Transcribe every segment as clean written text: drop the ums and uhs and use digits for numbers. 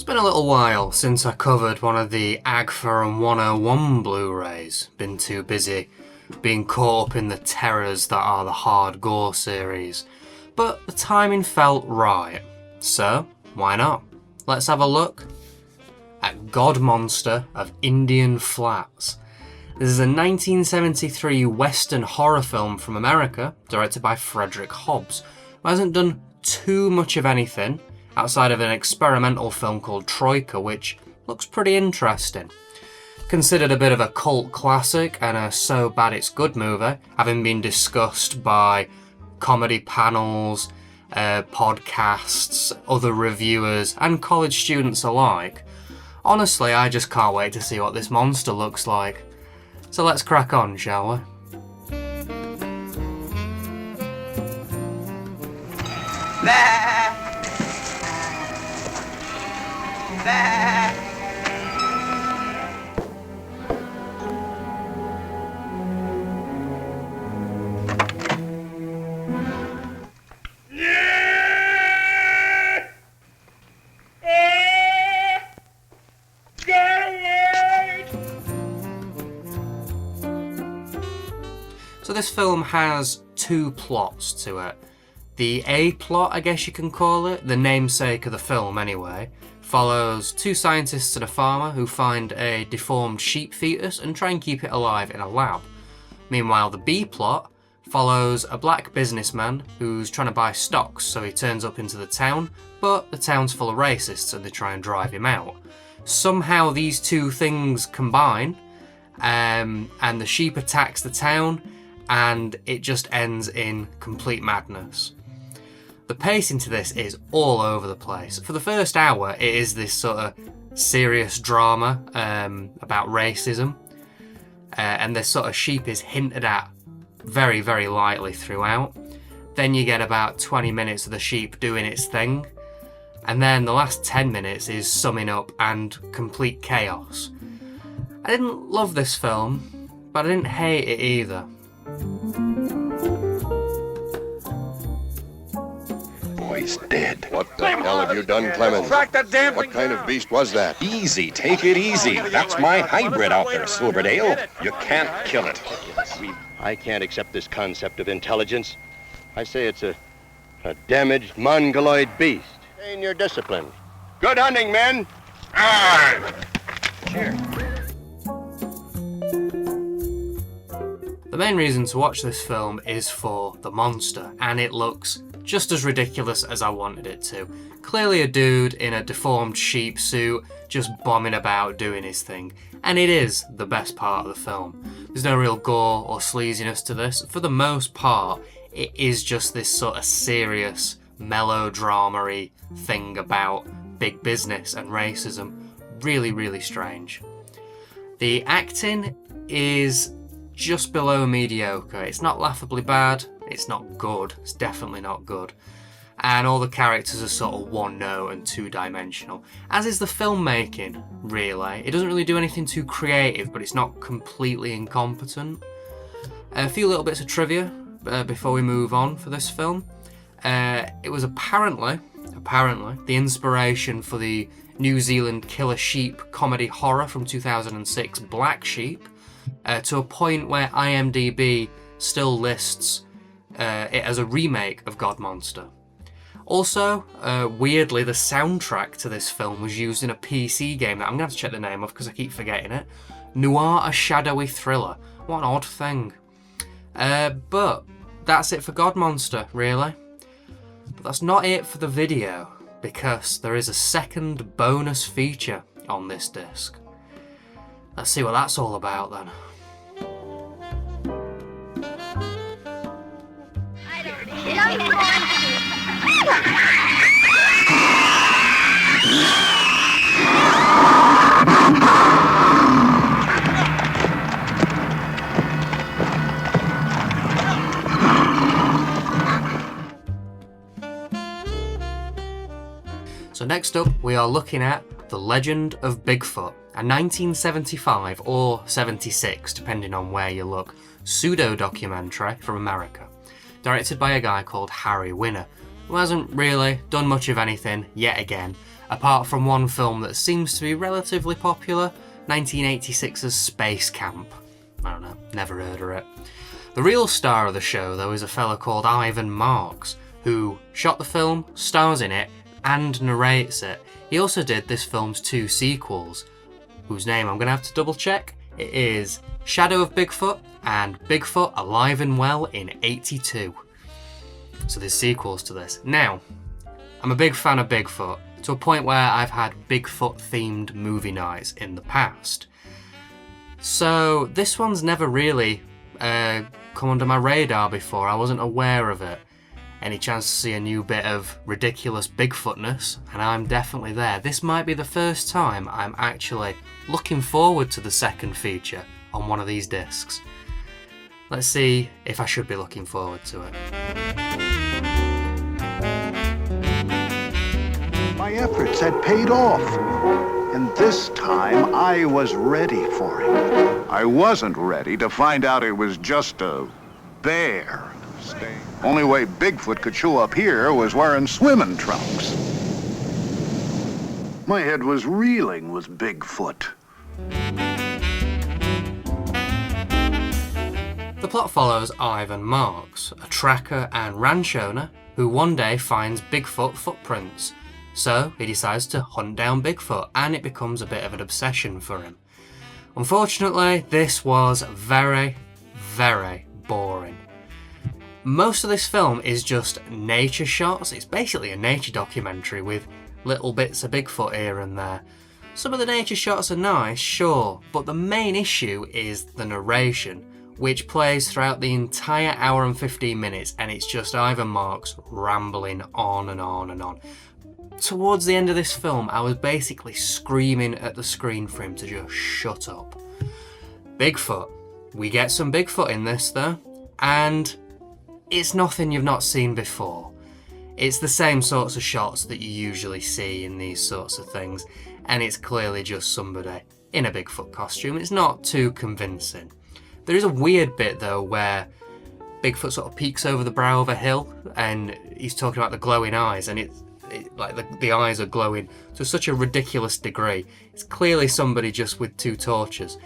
been a little while since I covered one of the AGFA and 101 Blu-rays. Been too busy being caught up in the terrors that are the Hard Gore series. But the timing felt right. So, why not? Let's have a look at Godmonster of Indian Flats. This is a 1973 Western horror film from America, directed by Fredric Hobbs, who hasn't done too much of anything outside of an experimental film called Troika, which looks pretty interesting. Considered a bit of a cult classic and a so bad it's good movie, having been discussed by comedy panels, podcasts, other reviewers and college students alike. Honestly, I just can't wait to see what this monster looks like. So let's crack on, shall we? So this film has two plots to it. The A plot, I guess you can call it, the namesake of the film anyway, follows two scientists and a farmer who find a deformed sheep fetus and try and keep it alive in a lab. Meanwhile, the B plot follows a black businessman who's trying to buy stocks, so he turns up into the town, but the town's full of racists and they try and drive him out. Somehow these two things combine, and the sheep attacks the town, and it just ends in complete madness. The pacing to this is all over the place. For the first hour, it is this sort of serious drama about racism, and this sort of sheep is hinted at very, very lightly throughout. Then you get about 20 minutes of the sheep doing its thing, and then the last 10 minutes is summing up and complete chaos. I didn't love this film, but I didn't hate it either. Boy's dead. What the hell have you done, Clemens? Track that damn What kind of beast was that? Easy, take it easy. That's my hybrid out there, Silverdale. You can't kill it. I can't accept this concept of intelligence. I say it's a damaged mongoloid beast. Train your discipline. Good hunting, men. Aye. Cheers. The main reason to watch this film is for the monster, and it looks just as ridiculous as I wanted it to. Clearly a dude in a deformed sheep suit just bombing about doing his thing, and it is the best part of the film. There's no real gore or sleaziness to this. For the most part, it is just this sort of serious melodrama-y thing about big business and racism. Really, really strange. The acting is just below mediocre. It's not laughably bad, it's not good, it's definitely not good. And all the characters are sort of one note and two-dimensional. As is the filmmaking, really. It doesn't really do anything too creative, but it's not completely incompetent. A few little bits of trivia before we move on for this film. It was apparently, the inspiration for the New Zealand killer sheep comedy horror from 2006, Black Sheep, to a point where IMDb still lists it as a remake of Godmonster. Also, weirdly, the soundtrack to this film was used in a PC game that I'm going to have to check the name of because I keep forgetting it. Noir, a shadowy thriller. What an odd thing. But that's it for Godmonster, really. But that's not it for the video, because there is a second bonus feature on this disc. Let's see what that's all about then. So next up, we are looking at The Legend of Bigfoot, a 1975 or 76, depending on where you look, pseudo-documentary from America, directed by a guy called Harry Winner, who hasn't really done much of anything yet again, apart from one film that seems to be relatively popular, 1986's Space Camp. I don't know, never heard of it. The real star of the show, though, is a fella called Ivan Marks, who shot the film, stars in it, and narrates it. He also did this film's 2 sequels, whose name I'm going to have to double check. It is Shadow of Bigfoot and Bigfoot Alive and Well in '82. So there's sequels to this. Now, I'm a big fan of Bigfoot, to a point where I've had Bigfoot-themed movie nights in the past. So this one's never really come under my radar before. I wasn't aware of it. Any chance to see a new bit of ridiculous Bigfootness, and I'm definitely there. This might be the first time I'm actually looking forward to the second feature on one of these discs. Let's see if I should be looking forward to it. My efforts had paid off, and this time I was ready for it. I wasn't ready to find out it was just a bear. Only way Bigfoot could show up here was wearing swimming trunks. My head was reeling with Bigfoot. The plot follows Ivan Marks, a tracker and ranch owner who one day finds Bigfoot footprints. So he decides to hunt down Bigfoot, and it becomes a bit of an obsession for him. Unfortunately, this was very, very boring. Most of this film is just nature shots. It's basically a nature documentary with little bits of Bigfoot here and there. Some of the nature shots are nice, sure, but the main issue is the narration, which plays throughout the entire hour and 15 minutes, and it's just Ivan Marks rambling on and on and on. Towards the end of this film, I was basically screaming at the screen for him to just shut up. Bigfoot. We get some Bigfoot in this though, and it's nothing you've not seen before. It's the same sorts of shots that you usually see in these sorts of things, and it's clearly just somebody in a Bigfoot costume. It's not too convincing. There is a weird bit though where Bigfoot sort of peeks over the brow of a hill and he's talking about the glowing eyes, and like the eyes are glowing to such a ridiculous degree. It's clearly somebody just with 2 torches.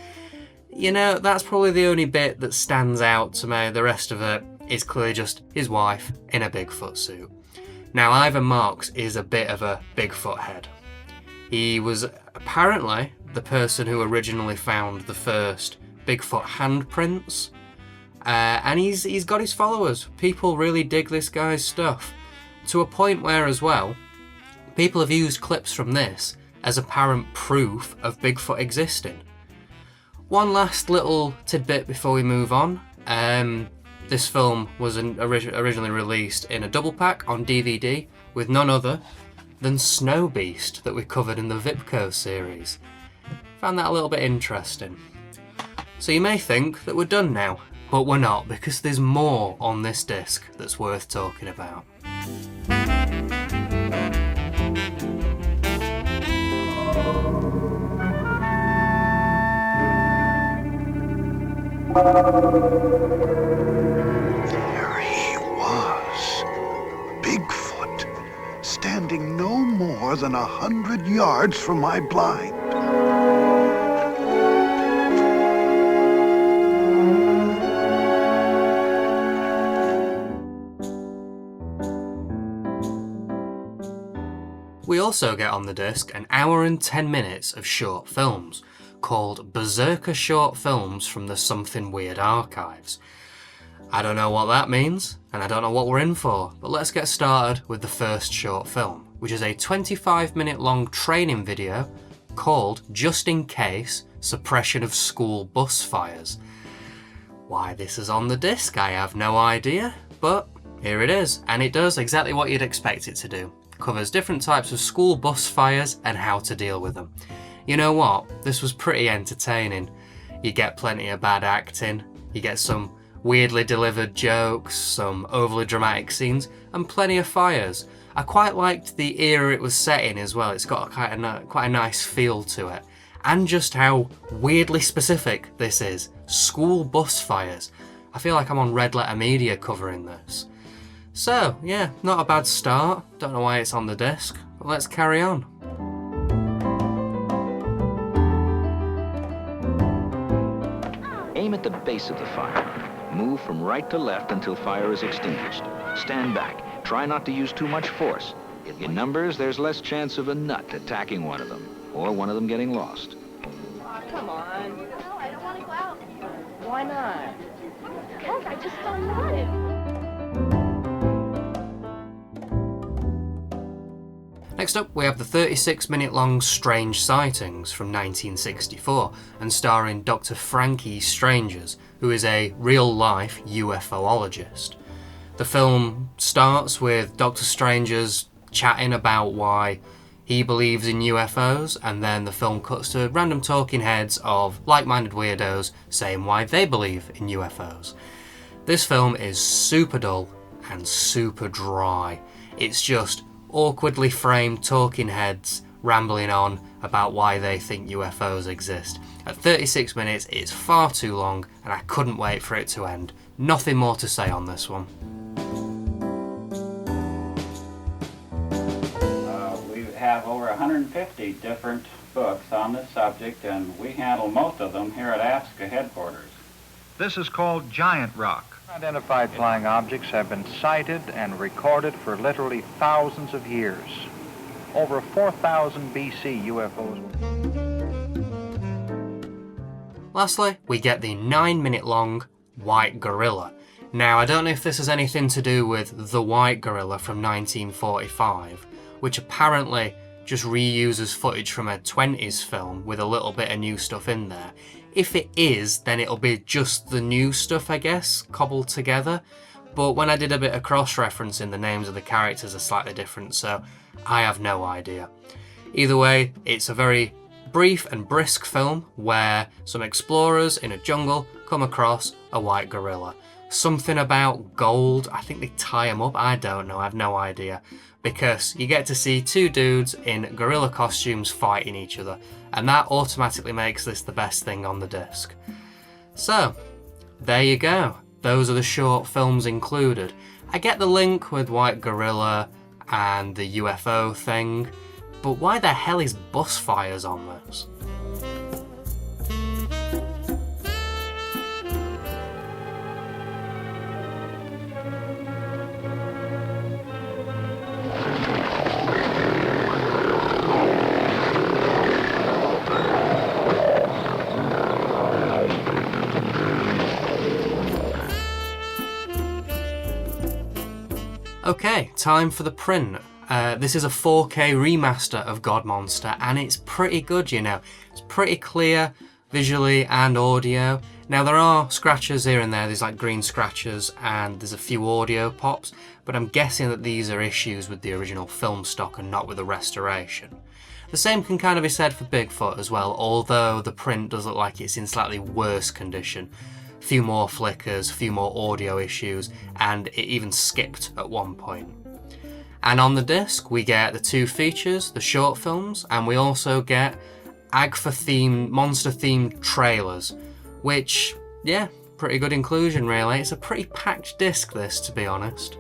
You know, that's probably the only bit that stands out to me. The rest of it is clearly just his wife in a Bigfoot suit. Now, Ivan Marks is a bit of a Bigfoot head. He was apparently the person who originally found the first Bigfoot handprints, and he's got his followers. People really dig this guy's stuff, to a point where as well, people have used clips from this as apparent proof of Bigfoot existing. One last little tidbit before we move on. This film was originally released in a double pack on DVD with none other than Snow Beast that we covered in the Vipco series. Found that a little bit interesting. So you may think that we're done now, but we're not, because there's more on this disc that's worth talking about. There he was, Bigfoot, standing no more than 100 yards from my blind. We also get on the disc an hour and 10 minutes of short films, called Berserker Short Films from the Something Weird archives. I don't know what that means, and I don't know what we're in for, but let's get started with the first short film, which is a 25-minute long training video called Just In Case, Suppression of School Bus Fires. Why this is on the disc, I have no idea, but here it is, and it does exactly what you'd expect it to do. Covers different types of school bus fires and how to deal with them. You know what? This was pretty entertaining. You get plenty of bad acting, you get some weirdly delivered jokes, some overly dramatic scenes, and plenty of fires. I quite liked the era it was set in as well. It's got quite a nice feel to it. And just how weirdly specific this is. School bus fires. I feel like I'm on Red Letter Media covering this. So, yeah, not a bad start. Don't know why it's on the disc, but let's carry on. Aim at the base of the fire. Move from right to left until fire is extinguished. Stand back. Try not to use too much force. In numbers, there's less chance of a nut attacking one of them, or one of them getting lost. Come on. No, I don't want to go out. Why not? Because I just don't want to. Next up, we have the 36-minute-long Strange Sightings from 1964, and starring Dr. Frankie Strangers, who is a real-life UFOologist. The film starts with Dr. Strangers chatting about why he believes in UFOs, and then the film cuts to random talking heads of like-minded weirdos saying why they believe in UFOs. This film is super dull and super dry. It's just awkwardly framed talking heads rambling on about why they think UFOs exist. At 36 minutes, it's far too long, and I couldn't wait for it to end. Nothing more to say on this one. We have over 150 different books on this subject, and we handle most of them here at AGFA headquarters. This is called giant rock. Unidentified flying objects have been sighted and recorded for literally thousands of years. Over 4,000 BC UFOs. Lastly, we get the 9-minute-long White Gorilla. Now, I don't know if this has anything to do with The White Gorilla from 1945, which apparently just reuses footage from a 20s film with a little bit of new stuff in there. If it is, then it'll be just the new stuff, I guess, cobbled together. But when I did a bit of cross-referencing, the names of the characters are slightly different, so I have no idea. Either way, it's a very brief and brisk film where some explorers in a jungle come across a white gorilla. Something about gold, I think they tie him up, I don't know, I have no idea. Because you get to see two dudes in gorilla costumes fighting each other, and that automatically makes this the best thing on the disc. So, there you go. Those are the short films included. I get the link with White Gorilla and the UFO thing, but why the hell is bus fires on this? Okay, time for the print. This is a 4K remaster of Godmonster, and it's pretty good, you know. It's pretty clear visually and audio. Now, there are scratches here and there. There's like green scratches and there's a few audio pops, but I'm guessing that these are issues with the original film stock and not with the restoration. The same can kind of be said for Bigfoot as well, although the print does look like it's in slightly worse condition. A few more flickers, a few more audio issues, and it even skipped at one point. And on the disc, we get the two features, the short films, and we also get AGFA-themed, monster-themed trailers, which, yeah, pretty good inclusion really. It's a pretty packed disc, this, to be honest.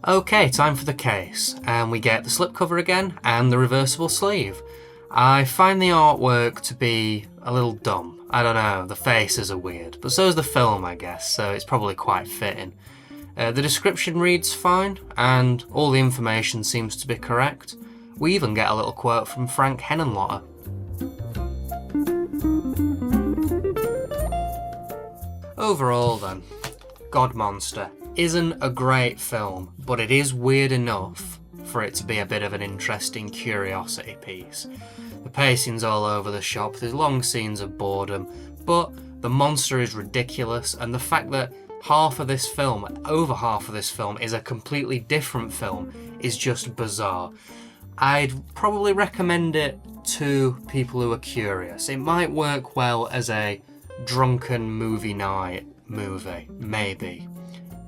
Okay, time for the case, and we get the slipcover again and the reversible sleeve. I find the artwork to be a little dumb. I don't know, the faces are weird, but so is the film, I guess, so it's probably quite fitting. The description reads fine, and all the information seems to be correct. We even get a little quote from Frank Henenlotter. Overall then, Godmonster isn't a great film, but it is weird enough for it to be a bit of an interesting curiosity piece. The pacing's all over the shop, there's long scenes of boredom, but the monster is ridiculous, and the fact that half of this film, over half of this film, is a completely different film is just bizarre. I'd probably recommend it to people who are curious. It might work well as a drunken movie night movie, maybe.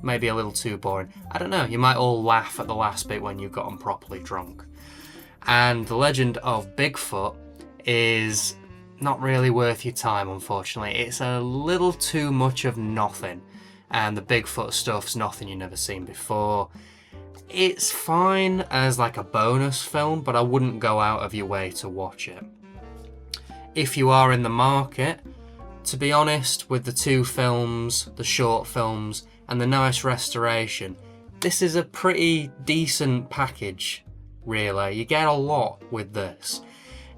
Maybe a little too boring. I don't know, you might all laugh at the last bit when you've gotten properly drunk. And the legend of Bigfoot is not really worth your time, unfortunately. It's a little too much of nothing, and the Bigfoot stuff's nothing you've never seen before. It's fine as like a bonus film, but I wouldn't go out of your way to watch it. If you are in the market, to be honest, with the 2 films, the short films, and the nice restoration, this is a pretty decent package, really. You get a lot with this.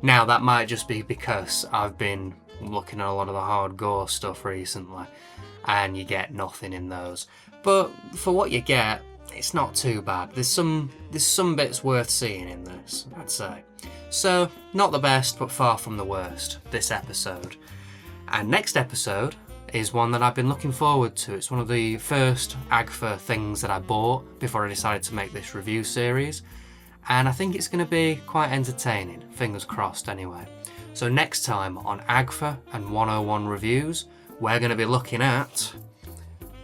Now, that might just be because I've been looking at a lot of the hard gore stuff recently, and you get nothing in those. But for what you get, it's not too bad. There's some bits worth seeing in this, I'd say. So, not the best, but far from the worst, this episode. And next episode is one that I've been looking forward to. It's one of the first AGFA things that I bought before I decided to make this review series. And I think it's going to be quite entertaining, fingers crossed anyway. So next time on AGFA and 101 Reviews, we're going to be looking at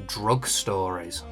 drug stories.